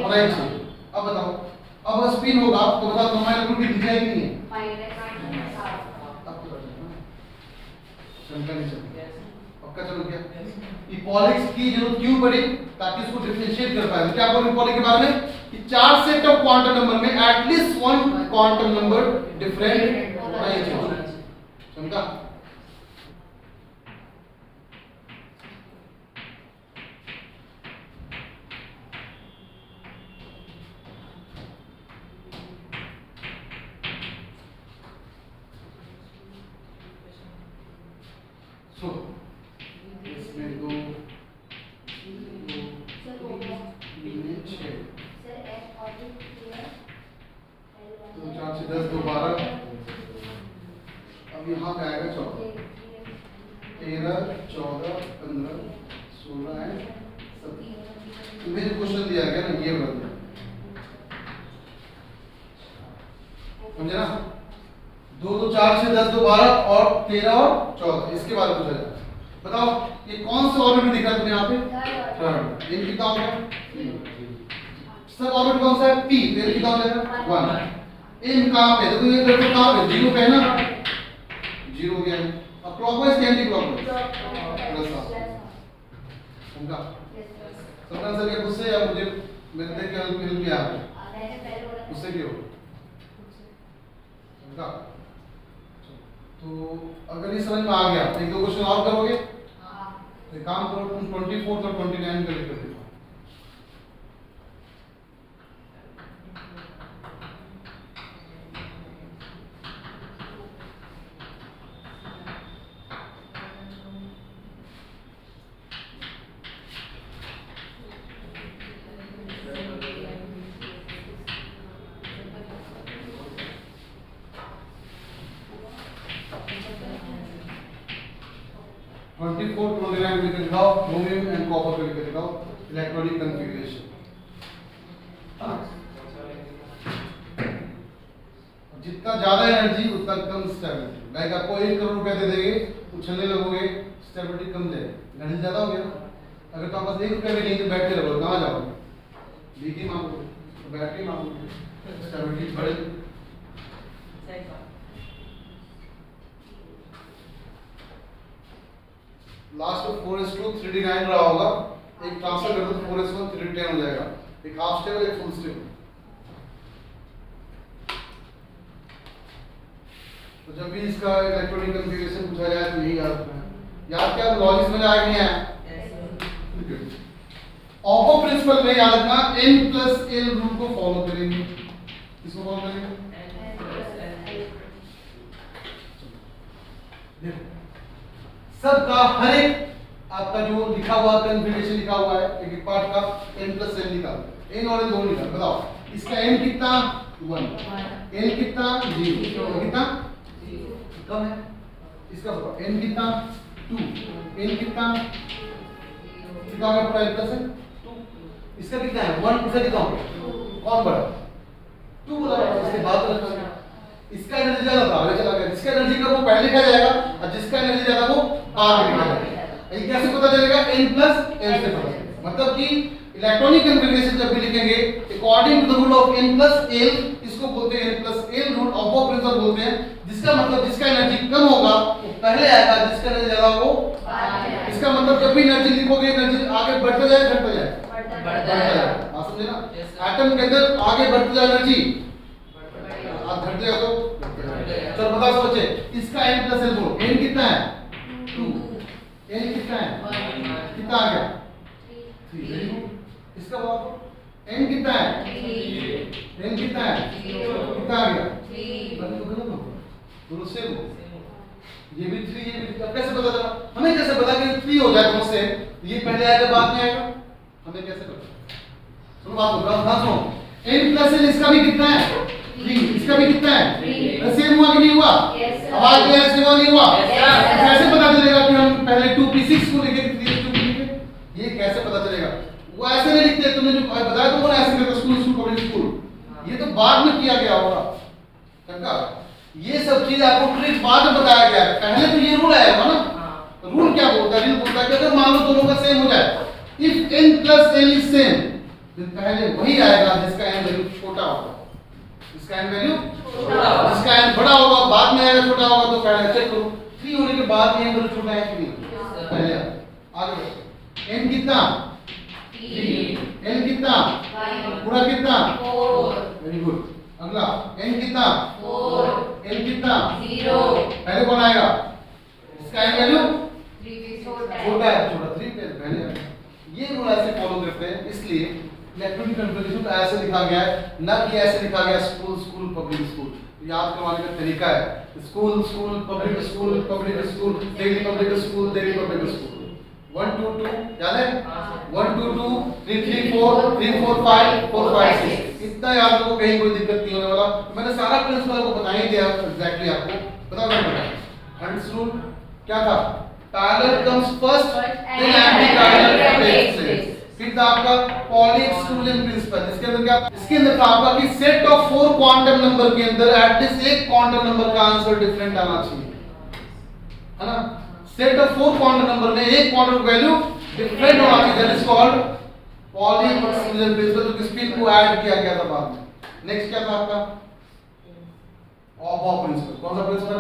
होना चाहिए। अब बताओ, अब स्पिन होगा तो बताओ दोनों इलेक्ट्रॉन की दिशा नहीं है। पक्का चलो क्या ये पॉलिक्स की जरूरत क्यों पड़ी? ताकि इसको डिफरेंशिएट कर पाए। क्या बोल रहे पॉली के बारे में कि 4 सेट ऑफ क्वांटम नंबर में एटलीस्ट 1 क्वांटम नंबर डिफरेंट होना चाहिए। समझा? सो इसमें 2 तो 4 से 10 2 12। अब यहाँ पे आएगा 14 13 14 15 16 है 17। तुम्हें जो क्वेश्चन दिया गया ना ये बता, समझे ना? 2 2 4 6 10 2 12 और 13 और 14 इसके बाद पूछा जाए। बताओ ये कौन सा ऑर्बिट दिख रहा है तुम्हें यहाँ पे? थर्ड। ये कितना होगा? सब ऑर्बिट कौन सा है? p। फिर कितना हो जाएगा? 1। इन कहां पे? देखो ये इलेक्ट्रॉन कहां पे? 0 पे है ना? 0 हो गया है। अब क्लॉकवाइज या एंटी क्लॉकवाइज? प्लस आप समझा? समझा सर क्या गुस्से या मुझे मेरे देख के हेल्प किया आपने? गुस्से क्यों? समझा? तो अगर ये समझ में आ गया तो एक दो क्वेश्चन और करोगे? हां। तो काम करो तुम 24 और 29 कर लेते हो। Chromium and copper को लिख देता हूँ इलेक्ट्रॉनिक कॉन्फ़िगरेशन। जितना ज्यादा एनर्जी उतना कम स्टेबिलिटी। लाइक आपको 1 करोड़ रुपए दे देंगे, उछलने लगोगे, स्टेबिलिटी कम जाएगी, एनर्जी ज्यादा हो गया ना। अगर तो पास 1 रुपया भी नहीं तो बैठते रहोगे, कहाँ जाओगे? बीटी मांगोगे तो बैठ के मांगोगे, स्टेबिलिटी बढ़ेगी। लास्ट में 4:2 3D9 रहा होगा। एक ट्रांसफर कर दो तो 4:1 3D10 हो जाएगा। एक हाफ स्टेबल एक फुल स्टेबल। तो जब भी इसका इलेक्ट्रॉनिक कॉन्फ़िगरेशन पूछा जाए तो यही याद रखना है। याद क्या लॉजिक में आएगा नहीं आया? ऑपो प्रिंसिपल में याद रखना n+l रूल को फॉलो करेंगे। किसको फॉलो करेंगे? सबका हर एक आपका जो लिखा हुआ कॉन्फ़िगरेशन लिखा हुआ है एक एक पार्ट का n+n निकाल, n और n दोनों निकाल। बताओ इसका n कितना? 1, n कितना? 0, कितना? कम है। इसका बताओ n कितना? 2, n कितना? कितना होगा पूरा n+n? 2। इसका कितना है? 1। इसका कितना होगा? कौन बड़ा? 2 बड़ा। इसके बाद रखा इसका एनर्जी ज्यादा था आगे चला गया, जिसका एनर्जी कम वो पहले लिखा जाएगा और जिसका एनर्जी ज्यादा वो आगे लिखा जाएगा। ये कैसे पता चलेगा? n प्लस n से पता चलेगा। मतलब कि इलेक्ट्रॉनिक कन्फिगरेशन जब भी लिखेंगे according to the rule of n plus l, इसको बोलते हैं n plus l rule of वो प्रिंसिपल बोलते हैं, जिसका मतलब जिसका एनर्जी कम होगा वो पहले आएगा, जिसका एनर्जी ज्यादा हो इसका मतलब जब भी एनर्जी लिखोगे एनर्जी आगे बढ़ता जाए घटता जाए? बढ़ता जाए। आप समझे ना? एटम के अंदर आगे बढ़ता जाए एनर्जी, आप घट जाएगा तो चलो बताओ सोचे, इसका n प्लस l बोलो, n कितना है? 2, n कितना है? कितना आ गया? 3। Very good. इसका बताओ n कितना है? 3। n कितना है? 0। कितना आ गया? 3। मतलब तो गलत हो दोनों सेम हो, ये भी 3 ये भी 3। अब कैसे पता चला? हमें कैसे पता कि 3 हो जाए दोनों से? ये पहले आएगा बाद में आएगा, हमें कैसे पता? सुनो बात को ध्यान सुनो, n प्लस l इसका भी कितना है? 3। इसका भी कितना है? 3। सेम हुआ कि नहीं हुआ? आवाज में ऐसे हुआ नहीं हुआ? कैसे पता चलेगा कि हम पहले 2p6 को लिखे 3s2 को लिखे? ये कैसे पता चलेगा? वो ऐसे नहीं लिखते, तुमने जो बताया तो वो ऐसे करते स्कूल स्कूल पब्लिक स्कूल, ये तो बाद में किया गया होगा काका। ये सब चीज आपको ट्रिक बाद में बताया गया है, पहले तो ये रूल आया होगा ना। रूल क्या बोलता है? रूल बोलता है कि अगर मान लो दोनों का सेम हो जाए, if n plus l is same, तो पहले वही आएगा जिसका n वैल्यू छोटा होगा, जिसका n वैल्यू छोटा होगा, जिसका n बड़ा होगा बाद में आएगा, छोटा होगा तो पहले चेक करो 3 होने के बाद n वैल्यू छोटा है कि नहीं, पहले आगे n कितना? 3। n कितना? 5। पूरा कितना? 4। Very good. अगला n कितना? 4। n कितना? 0। पहले कौन आएगा? इसका n वैल्यू 3 छोटा है, छोटा 3 पहले आएगा। ये रूल ऐसे फॉलो करते हैं, इसलिए इलेक्ट्रॉनिक कन्फिगरेशन तो ऐसे लिखा गया है, ना कि ऐसे लिखा गया स्कूल स्कूल पब्लिक स्कूल। याद करवाने का तरीका है, school school public school public school daily public school daily public school. 1 2 2 याद है? 1 2 2 3 3 4 3 4 5 4 5 6, इतना याद रखो, कहीं कोई दिक्कत नहीं होने वाला। मैंने सारा प्रिंसिपल आपको बता ही दिया एग्जैक्टली, आपको बताओ मैं बताया। हंड्स रूल क्या था? Parallel comes first then anti parallel takes place. फिर था आपका पॉली एक्सक्लूजन प्रिंसिपल, इसके अंदर क्या था? इसके अंदर था आपका कि सेट ऑफ 4 क्वांटम नंबर के अंदर एटलीस्ट एक क्वांटम नंबर का आंसर डिफरेंट आना चाहिए, है ना? सेट ऑफ 4 क्वांटम नंबर में एक क्वांटम वैल्यू डिफरेंट होना चाहिए, that is called poly exclusion principle, जो कि स्पिन को ऐड किया गया था बाद में। नेक्स्ट क्या था आपका? Of principle. कौन सा प्रिंसिपल?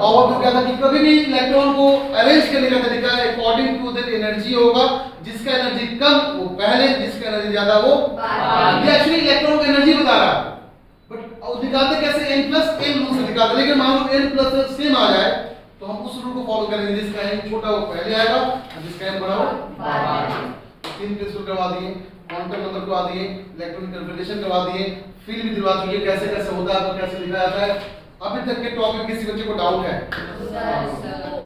ऑफ में क्या था कि कभी भी इलेक्ट्रॉन को अरेंज करने का तरीका अकॉर्डिंग टू द एनर्जी होगा, जिसका एनर्जी कम वो पहले, जिसका एनर्जी ज्यादा वो बाद। ये एक्चुअली इलेक्ट्रॉन को एनर्जी बता रहा है, बट निकालते कैसे? n प्लस l रूल से निकालते। लेकिन मान लो n प्लस l सेम आ जाए तो हम उस रूल को फॉलो करेंगे, जिसका n छोटा वो पहले आएगा और जिसका n बड़ा वो बाद में। 3 प्रिंसिपल करवा दिए, क्वांटम नंबर करवा दिए, इलेक्ट्रॉनिक कन्फिगरेशन करवा दिए, फील भी दिलवा दिए कैसे कैसे होता है, कैसे लिखा जाता है। अभी तक के टॉपिक किसी बच्चे को डाउट है?